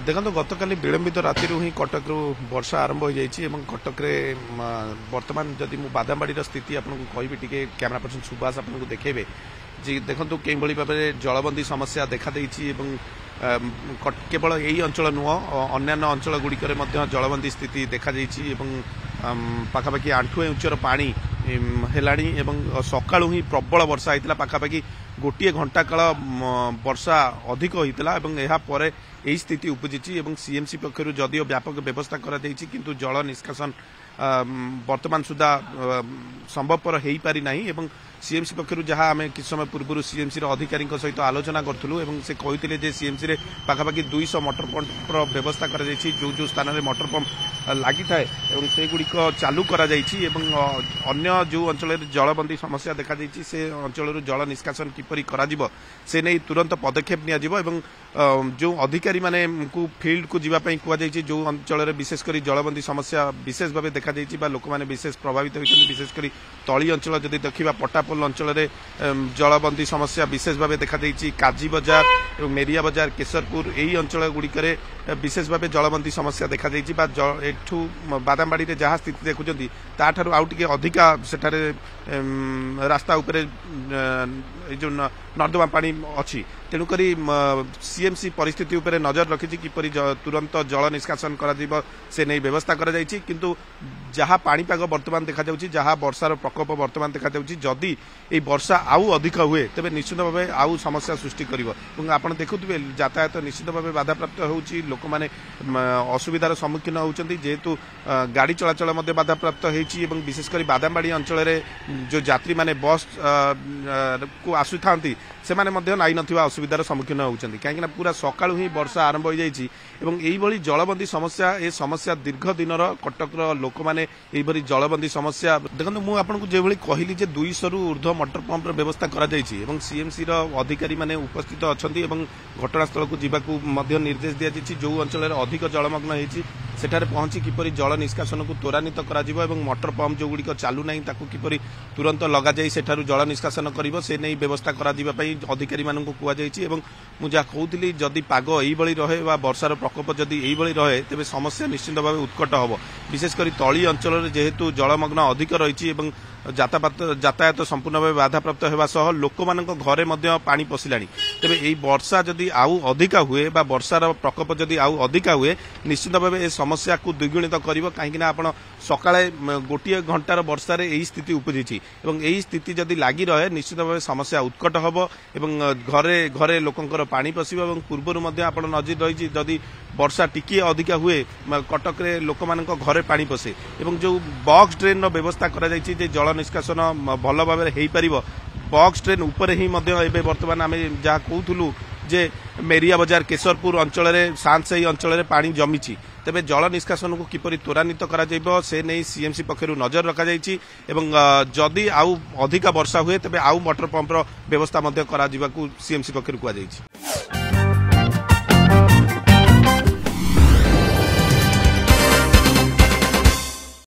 देखो गतकाली विलंबित राति ही कटक वर्षा आरंभ हो जाए कटक बर्तमान जदि मुझे बादामबाड़ी स्थिति आपको कहि टी कैमेरा पर्सन सुभाष आपको देखेबे जी देखो कई भाव में जलबंदी समस्या देखा केवल यही अंचल नुह अन्य अंचल गुड़िक जलबंदी स्थिति देखा पाखापाखि आंठुए उच्चर पानी हेलाणी सका ही प्रबल वर्षा होता पाखापाखि गोटे घंटा काल वर्षा अधिक होता यही स्थिति उपजी सीएमसी पक्षर जदिव व्यापक व्यवस्था किंतु जल निष्कासन वर्तमान सुधा संभवपर हो पारि नहीं सीएमसी पक्षर जहाँ आम कि समय पूर्व सीएमसी अधिकारी सहित आलोचना करूँ से कहते सीएमसी रे पाखापाखि 200 मोटर पंप व्यवस्था जो जो स्थान में मोटर पंप लगी थाए से गुड़िक चालू अन्य जो अंचल जलबंदी समस्या देखा से अंचल जल निष्कासन किपरि से नहीं तुरंत पदक्षेप जो अधिकारी माने फील्ड को जीवाई कहुई जो अंचल विशेषकर जलबंदी समस्या विशेष भाव देखा लोक मैंने विशेष प्रभावित होती विशेषकर तली अंचल जदि देखा पटापोल अंचल जलबंदी समस्या विशेष भाव देखा काजी बजार और मेरिया बजार केशरपुर यही अंचल गुड़िक विशेष भाव जलबंदी समस्या देखा एठू बादामबाड़ी में जहाँ स्थिति देखुं ताठू आउ टे अधिका सेठारे रास्ता उपरे जो नर्दमा पानी अच्छी तेणुक सीएमसी परिस्थिति उपरे नजर रखी किपरि तुरंत जल निष्कासन से नहीं व्यवस्था किंतु जहाँ पाणीपाग वर्तमान देखा जहाँ वर्षार प्रकोप वर्तमान देखा जदि ये वर्षा आउ अधिक हुए तेज निश्चित भाव आउ समस्या सृष्टि कर आपड़ देखुवे यातायात निश्चित भाव बाधाप्राप्त होची लोक मैंने असुविधार सम्मुखीन होती जेहेतु गाड़ी चलाचल बाधाप्राप्त होती विशेषकर बादामबाड़ी अंचल जो यात्री मैंने बस को आसु था से नाई नथिबा असुविधार सम्मुखीन होती कहीं पूरा सका ही वर्षा आरंभ हो जाए जलबंदी समस्या ए समस्या दीर्घ दिन कटक लोक मैंने जलबंदी समस्या देखो मुझे आपको जो कहली 200 रु ऊर्ध्व मोटर पंप व्यवस्था कर सीएमसी अधिकारी माने उपस्थित अच्छा घटनास्थल को जावाक निर्देश दि जाए जो अंचल अधिक जलमग्न होती सेठारे पहुंची किपरि जल निष्कासन को त्वरान्वित करा मोटर पंप जो गुड़िक चालू ना किपरि तुरंत लग जाए सेठारु जल निष्कासन कर से नहीं व्यवस्था करा अधिकारी मानक कहुई मुझे कहती जदि पाग यही रहे वर्षार प्रकोप जदि यही रहे तेज समस्या निश्चित भाव उत्कट हम विशेषकर तली अंचल जेहेतु जलमग्न अधिक रही यातायात संपूर्ण भाव बाधाप्राप्त होगा सह लोक मान घरे पानी पशिला तेज यही वर्षा जदि आउ अधिका हुए वर्षार प्रकोप जदि आउ अधिका हुए निश्चित भाव ए समस्या को द्विगुणित कर कहीं आपण सकाळे गोटे घंटार वर्षार यही स्थिति उपजी यही स्थिति जदि लगी रहे निश्चित भाव समस्या उत्कट हम घरे घरे लोकंर पानी पशिब पूर्वर आप नजर रही जदि वर्षा टिके अधिका हुए कटक लोक मान घरे पानी पशे जो बॉक्स ड्रेन व्यवस्था कर जल निष्कासन भल भाव हो पार बॉक्स ड्रेन उपर ही बर्तमान आम जहाँ कहूलु जे मेरिया बजार केशरपुर अंचल सांसई अंचल पानी जमी तेज जल निष्कासन को किपरि त्वरान्वित करा से नहीं सीएमसी पक्षर नजर रखा जदि आउ अधिका वर्षा हुए तेज आउ मोटर पंपर व्यवस्था करा सीएमसी पक्षर कहुई।